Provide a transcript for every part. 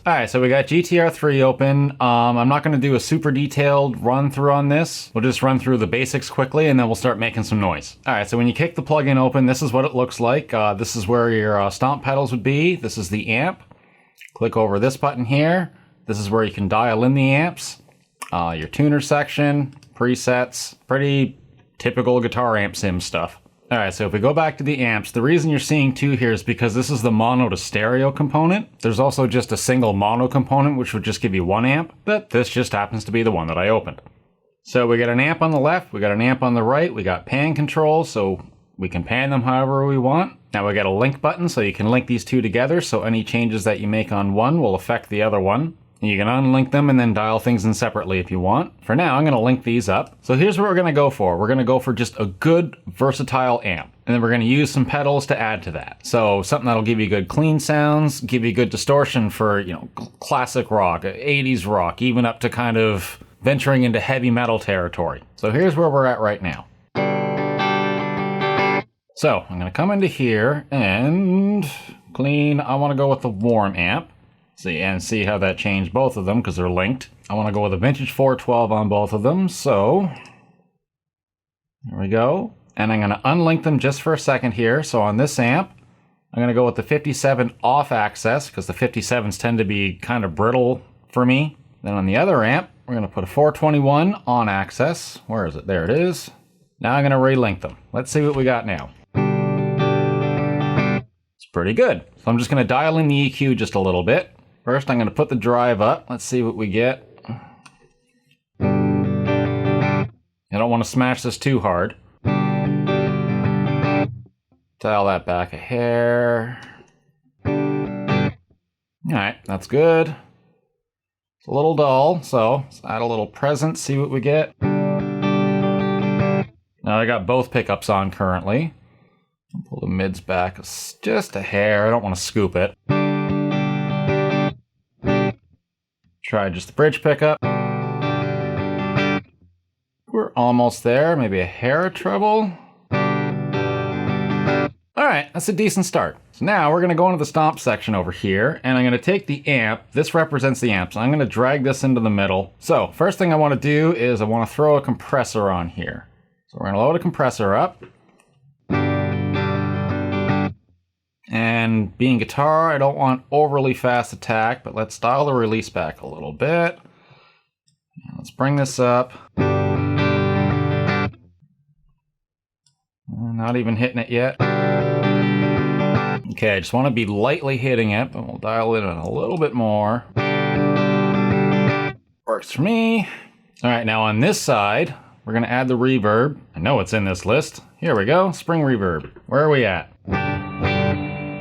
All right, so we got GTR3 open. I'm not going to do a super detailed run through on this. We'll just run through the basics quickly and then we'll start making some noise. All right, so when you kick the plugin open, this is what it looks like. This is where your stomp pedals would be. This is the amp. Click over this button here. This is where you can dial in the amps. Your tuner section, presets, pretty typical guitar amp sim stuff. All right, so if we go back to the amps, the reason you're seeing two here is because this is the mono to stereo component. There's also just a single mono component, which would just give you 1 amp, but this just happens to be the one that I opened. So we got an amp on the left, we got an amp on the right, we got pan control, so we can pan them however we want. Now we got a link button, so you can link these two together, so any changes that you make on one will affect the other one. You can unlink them and then dial things in separately if you want. For now, I'm going to link these up. So here's what we're going to go for. We're going to go for just a good, versatile amp. And then we're going to use some pedals to add to that. So something that'll give you good clean sounds, give you good distortion for, classic rock, 80s rock, even up to kind of venturing into heavy metal territory. So here's where we're at right now. So I'm going to come into here and clean. I want to go with the warm amp. See how that changed both of them because they're linked. I want to go with a vintage 412 on both of them, so there we go. And I'm going to unlink them just for a second here. So on this amp, I'm going to go with the 57 off access because the 57s tend to be kind of brittle for me. Then on the other amp, we're going to put a 421 on access. Where is it? There it is. Now I'm going to relink them. Let's see what we got now. It's pretty good. So I'm just going to dial in the EQ just a little bit. First, I'm going to put the drive up. Let's see what we get. I don't want to smash this too hard. Dial that back a hair. Alright, that's good. It's a little dull, so let's add a little presence, see what we get. Now I got both pickups on currently. I'll pull the mids back just a hair. I don't want to scoop it. Try just the bridge pickup. We're almost there, maybe a hair of treble. All right, that's a decent start. So now we're gonna go into the stomp section over here and I'm gonna take the amp. This represents the amp, so I'm gonna drag this into the middle. So first thing I wanna do is I wanna throw a compressor on here. So we're gonna load a compressor up. And being guitar, I don't want overly fast attack, but let's dial the release back a little bit. Let's bring this up. Not even hitting it yet. Okay, I just want to be lightly hitting it, but we'll dial it in a little bit more. Works for me. All right, now on this side, we're gonna add the reverb. I know it's in this list. Here we go, spring reverb. Where are we at?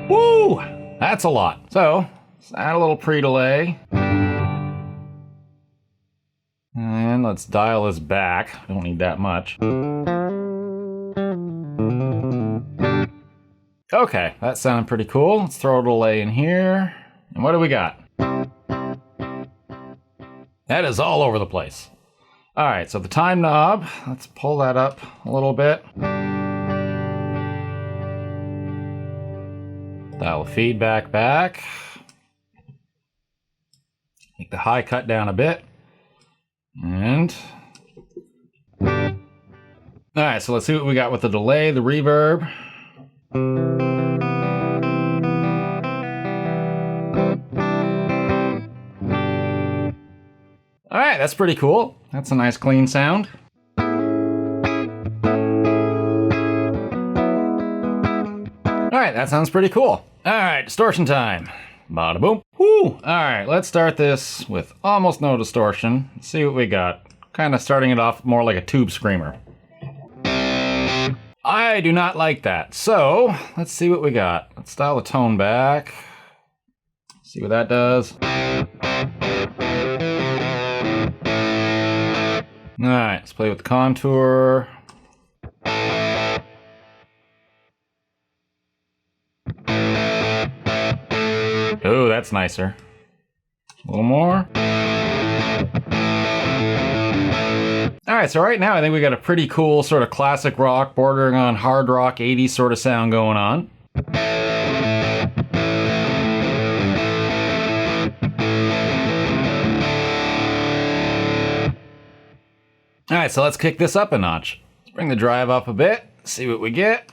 Woo! That's a lot. So, let's add a little pre-delay. And let's dial this back. Don't need that much. Okay, that sounded pretty cool. Let's throw a delay in here. And what do we got? That is all over the place. All right, so the time knob, let's pull that up a little bit. Dial the feedback back. Make the high cut down a bit. And all right, so let's see what we got with the delay, the reverb. All right, that's pretty cool. That's a nice clean sound. All right, that sounds pretty cool. All right, distortion time. Bada boom. Woo! All right, let's start this with almost no distortion. Let's see what we got. Kind of starting it off more like a tube screamer. I do not like that. So let's see what we got. Let's dial the tone back. See what that does. All right, let's play with the contour. Oh, that's nicer. A little more. All right, so right now I think we got a pretty cool sort of classic rock, bordering on hard rock, 80s sort of sound going on. All right, so let's kick this up a notch. Let's bring the drive up a bit, see what we get.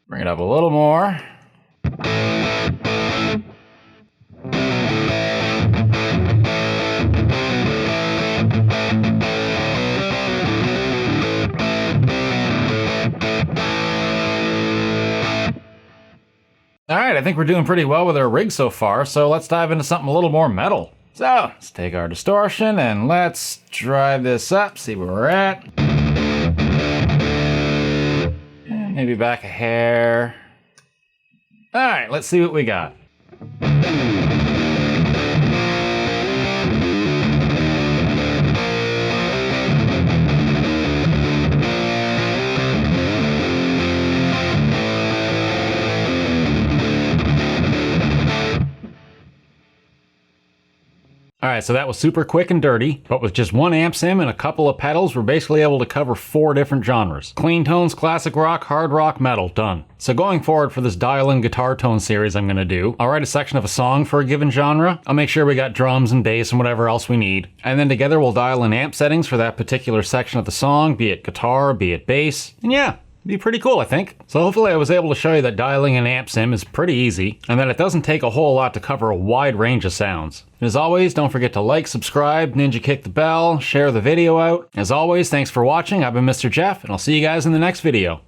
Bring it up a little more. All right, I think we're doing pretty well with our rig so far, so let's dive into something a little more metal. So, let's take our distortion and let's drive this up, see where we're at. And maybe back a hair. All right, let's see what we got. Alright, so that was super quick and dirty, but with just one amp sim and a couple of pedals, we're basically able to cover 4 different genres. Clean tones, classic rock, hard rock, metal, done. So going forward for this dial-in guitar tone series I'm gonna do, I'll write a section of a song for a given genre, I'll make sure we got drums and bass and whatever else we need, and then together we'll dial in amp settings for that particular section of the song, be it guitar, be it bass, and yeah. Be pretty cool, I think. So hopefully I was able to show you that dialing an amp sim is pretty easy, and that it doesn't take a whole lot to cover a wide range of sounds. And as always, don't forget to like, subscribe, ninja kick the bell, share the video out. As always, thanks for watching. I've been Mr. Jeff, and I'll see you guys in the next video.